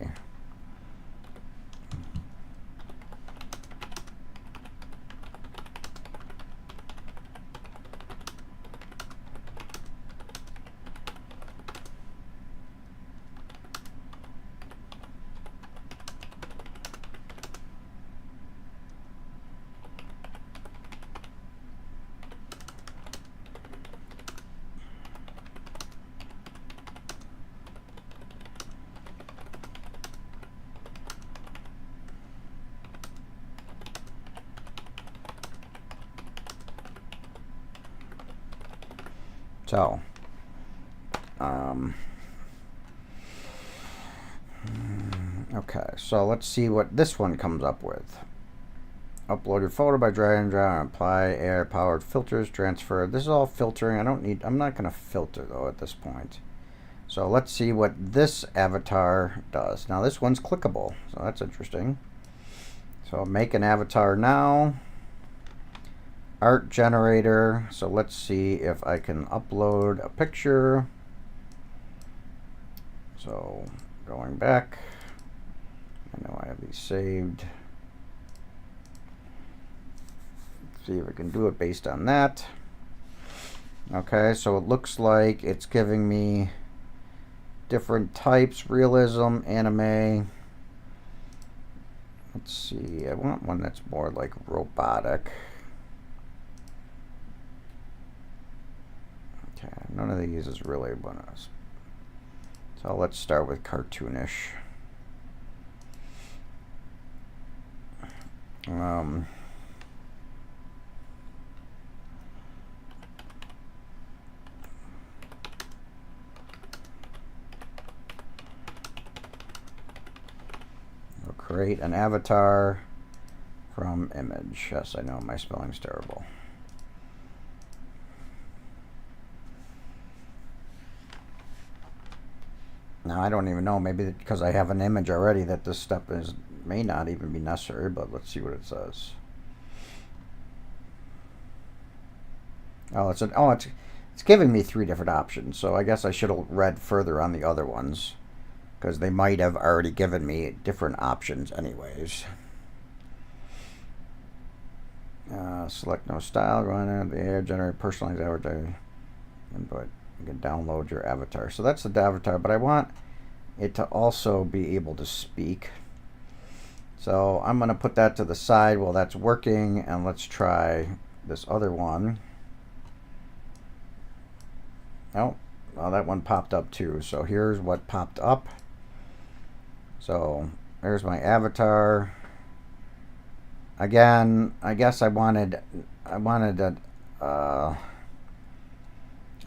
So, okay, so let's see what this one comes up with. Upload your photo by drag and drop and apply AI-powered filters, transfer. This is all filtering. I'm not going to filter, though, at this point. So let's see what this avatar does. Now, this one's clickable, so that's interesting. So make an avatar now. Art generator. So let's see if I can upload a picture. So going back. I know I have these saved. See if I can do it based on that. Okay, so it looks like it's giving me different types: realism, anime. Let's see, I want one that's more like robotic. Okay, none of these is really one of us. So let's start with cartoonish. We'll create an avatar from image. Yes, I know my spelling's terrible. Now I don't even know, maybe because I have an image already that this step may not even be necessary, but let's see what it says. Oh, it's giving me 3 different options, so I guess I should have read further on the other ones, because they might have already given me different options anyways. Select no style, run the air, generate personalized avatar input. You can download your avatar. So that's the avatar, but I want it to also be able to speak. So I'm going to put that to the side while that's working, and let's try this other one. Oh, well, that one popped up too. So here's what popped up. So there's my avatar. Again, I guess I wanted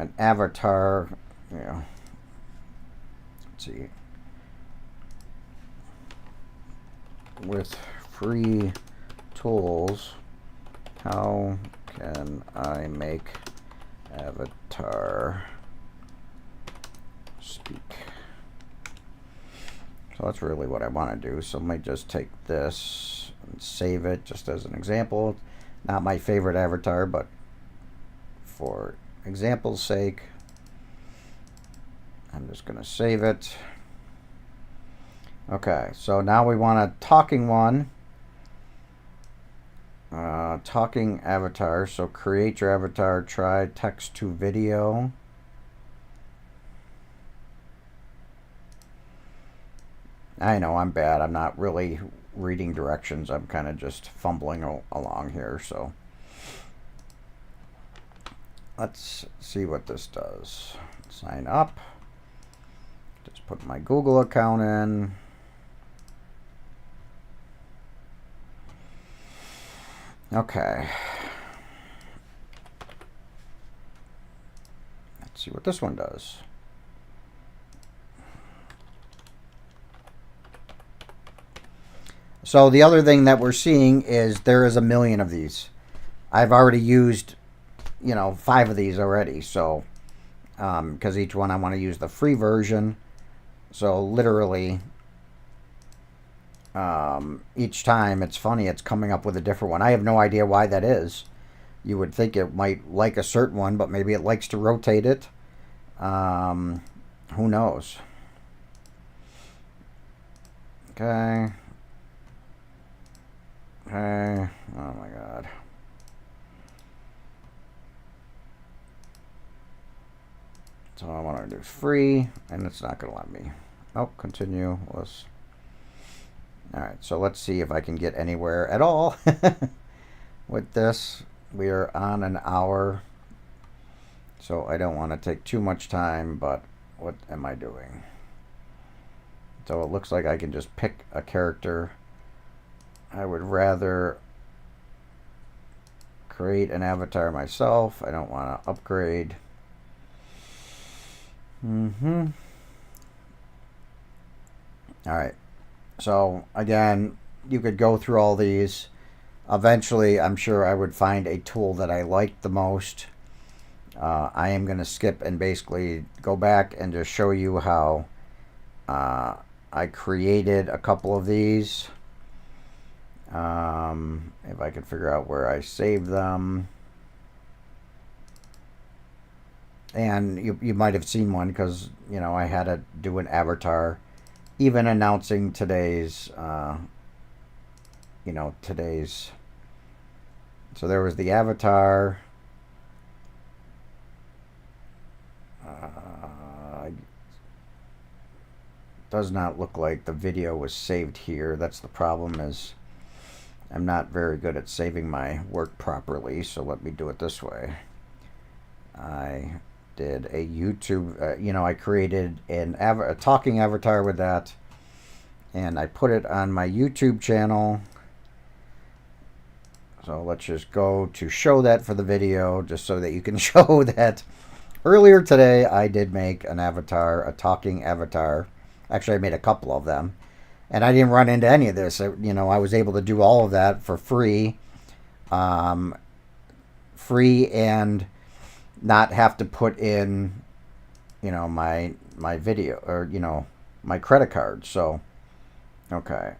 an avatar, you know. Let's see. With free tools, how can I make avatar speak? So that's really what I want to do. So I might just take this and save it just as an example. Not my favorite avatar, but for example's sake, I'm just going to save it. Okay, so now we want a talking one. Talking avatar. So create your avatar, try text to video. I know I'm bad. I'm not really reading directions. I'm kind of just fumbling along here. So let's see what this does. Sign up. Just put my Google account in. Okay. Let's see what this one does. So the other thing that we're seeing is there is a million of these. I've already used, 5 of these already. So, because each one I want to use the free version. So literally, each time, it's funny, it's coming up with a different one. I have no idea why that is. You would think it might like a certain one, but maybe it likes to rotate it. Who knows? Okay. Okay. Oh my God. So I want to do free, and it's not going to let me. Oh, continue. Let's. All right. So let's see if I can get anywhere at all with this. We are on an hour, so I don't want to take too much time. But what am I doing? So it looks like I can just pick a character. I would rather create an avatar myself. I don't want to upgrade. All right. So again, you could go through all these. Eventually, I'm sure I would find a tool that I liked the most. I am going to skip and basically go back and just show you how I created a couple of these. If I could figure out where I saved them. And you might have seen one because, you know, I had to do an avatar. Even announcing today's, today's. So there was the avatar. Does not look like the video was saved here. That's the problem, is I'm not very good at saving my work properly. So let me do it this way. I did a YouTube, I created a talking avatar with that, and I put it on my YouTube channel. So let's just go to show that for the video, just so that you can show that earlier today I did make an avatar, a talking avatar. Actually, I made a couple of them, and I didn't run into any of this. I was able to do all of that for free, and not have to put in, my video, or, my credit card. So, okay.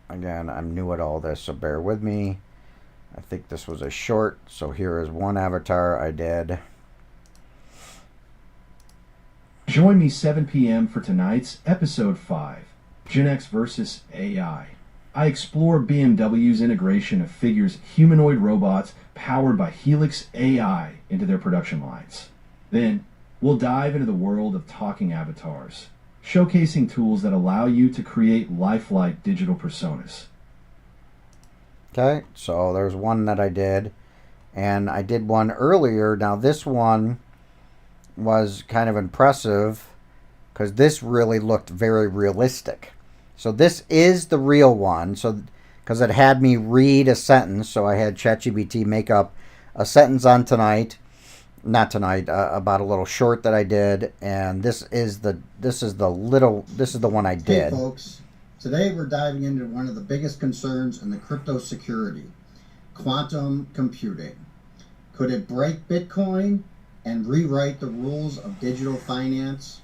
Again, I'm new at all this, so bear with me. I think this was a short, so here is one avatar I did. Join me 7 p.m. for tonight's episode 5, GenX versus AI. I explore BMW's integration of Figure's humanoid robots powered by Helix AI into their production lines. Then, we'll dive into the world of talking avatars, showcasing tools that allow you to create lifelike digital personas. Okay, so there's one that I did, and I did one earlier. Now this one was kind of impressive because this really looked very realistic. So this is the real one. So because it had me read a sentence, so I had ChatGPT make up a sentence on about a little short that I did, and this is the one I did. Hey folks, today we're diving into one of the biggest concerns in the crypto security, quantum computing. Could it break Bitcoin and rewrite the rules of digital finance?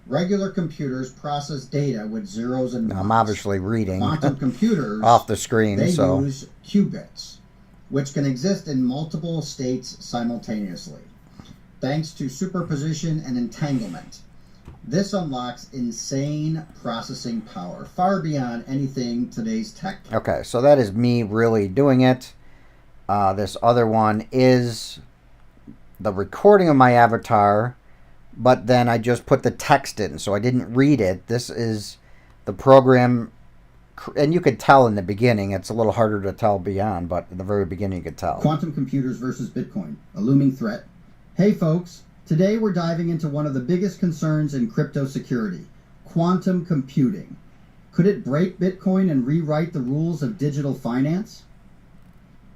Regular computers process data with zeros and ones. I'm obviously reading Quantum computers off the screen. They use qubits, which can exist in multiple states simultaneously, thanks to superposition and entanglement. This unlocks insane processing power, far beyond anything today's tech. Okay, so that is me really doing it. This other one is the recording of my avatar, but then I just put the text in, so I didn't read it. This is the program, and you could tell in the beginning. It's a little harder to tell beyond, but in the very beginning you could tell. Quantum computers versus Bitcoin, a looming threat. Hey folks, today we're diving into one of the biggest concerns in crypto security, quantum computing. Could it break Bitcoin and rewrite the rules of digital finance?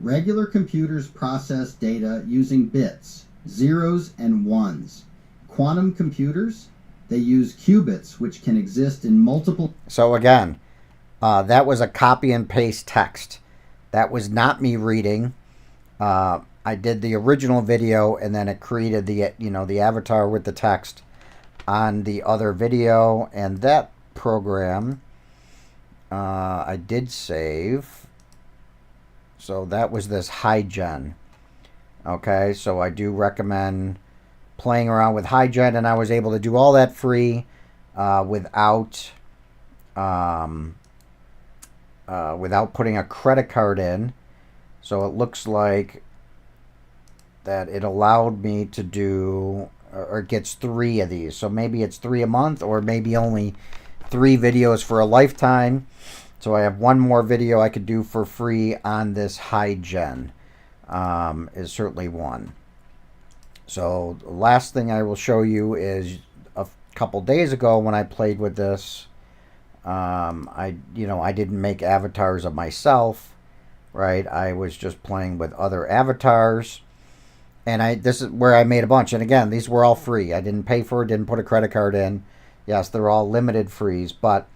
Regular computers process data using bits, zeros and ones. Quantum computers, they use qubits, which can exist in multiple... So again, that was a copy and paste text. That was not me reading. I did the original video, and then it created the avatar with the text on the other video, and that program I did save. So that was this HeyGen. Okay, so I do recommend playing around with HeyGen, and I was able to do all that free without putting a credit card in. So it looks like that it allowed me to do, or it gets 3 of these. So maybe it's 3 a month, or maybe only 3 videos for a lifetime. So I have one more video I could do for free on this HeyGen. Is certainly one. So the last thing I will show you is a couple days ago when I played with this. I didn't make avatars of myself, right? I was just playing with other avatars. And this is where I made a bunch. And again, these were all free. I didn't pay for it, didn't put a credit card in. Yes, they're all limited frees. But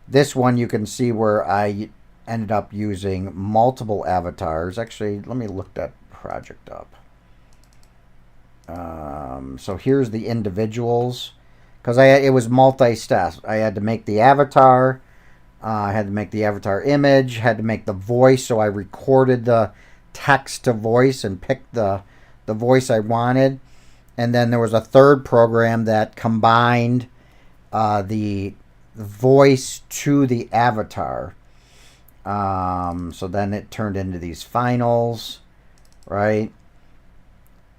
this one you can see where I ended up using multiple avatars. Actually, let me look that project up. So here's the individuals. Because it was multi-step. I had to make the avatar. I had to make the avatar image. Had to make the voice. So I recorded the text to voice and picked the voice I wanted. And then there was a third program that combined the voice to the avatar. So then it turned into these finals, right?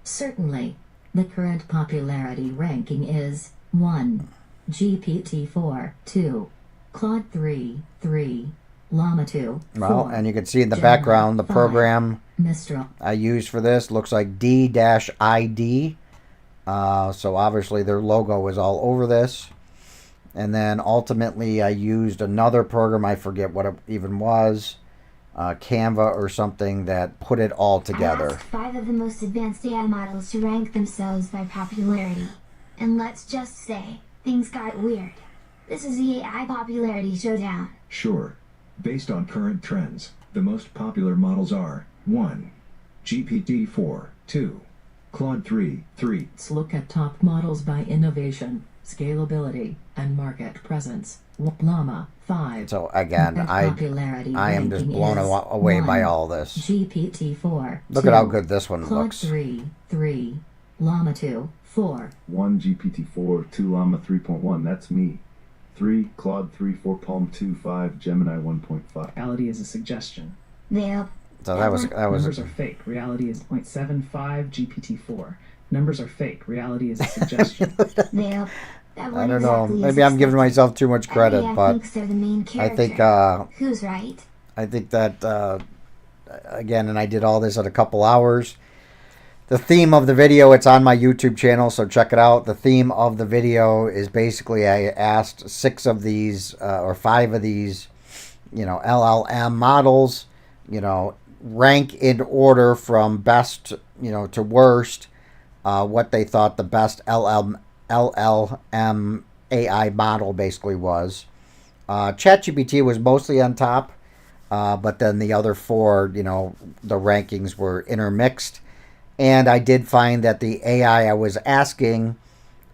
Certainly. The current popularity ranking is 1. GPT-4, 2. Claude 3, 3. Llama 2, 4. Well, and you can see in the Gemini, background the 5. program Mistral. I used for this looks like D-ID. So obviously their logo is all over this. And then ultimately I used another program, I forget what it even was, Canva or something, that put it all together. I asked 5 of the most advanced AI models to rank themselves by popularity. And let's just say, things got weird. This is the AI popularity showdown. Sure. Based on current trends, the most popular models are 1. GPT-4, 2. Claude 3, 3. Let's look at top models by innovation, scalability, and market presence. Llama 5. So again, I am just blown away by all this. GPT-4. Look at how good this one Claude looks. 3, 3. Llama 2, 4. 1 GPT-4, 2 Llama 3.1, that's me. 3 Claude 3, 4 Palm 2, 5 Gemini 1.5. Reality is a suggestion. Yep. So that was Numbers are fake. Reality is 0.75 GPT-4. Numbers are fake. Reality is a suggestion. Yep. I don't know. Maybe I'm giving myself too much credit, but thinks they're the main I character. think Who's right? I think that again, and I did all this in a couple hours. The theme of the video, it's on my YouTube channel, so check it out. The theme of the video is basically I asked 6 of these or 5 of these, LLM models, rank in order from best, to worst, what they thought the best LLM AI model basically was. ChatGPT was mostly on top, but then the other 4, the rankings were intermixed. And I did find that the AI I was asking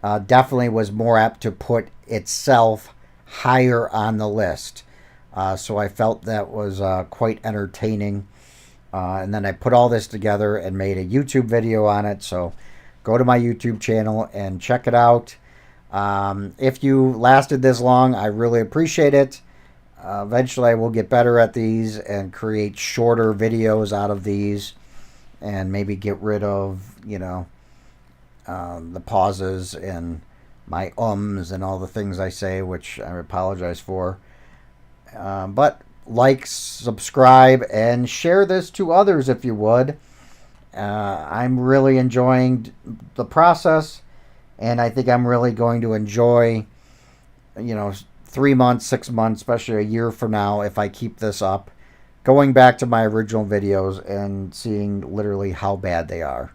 definitely was more apt to put itself higher on the list. So I felt that was quite entertaining. And then I put all this together and made a YouTube video on it. So go to my YouTube channel and check it out. If you lasted this long, I really appreciate it. Eventually I will get better at these and create shorter videos out of these. And maybe get rid of, the pauses and my ums and all the things I say, which I apologize for. But like, subscribe, and share this to others if you would. I'm really enjoying the process, and I think I'm really going to enjoy, 3 months, 6 months, especially a year from now, if I keep this up, going back to my original videos and seeing literally how bad they are.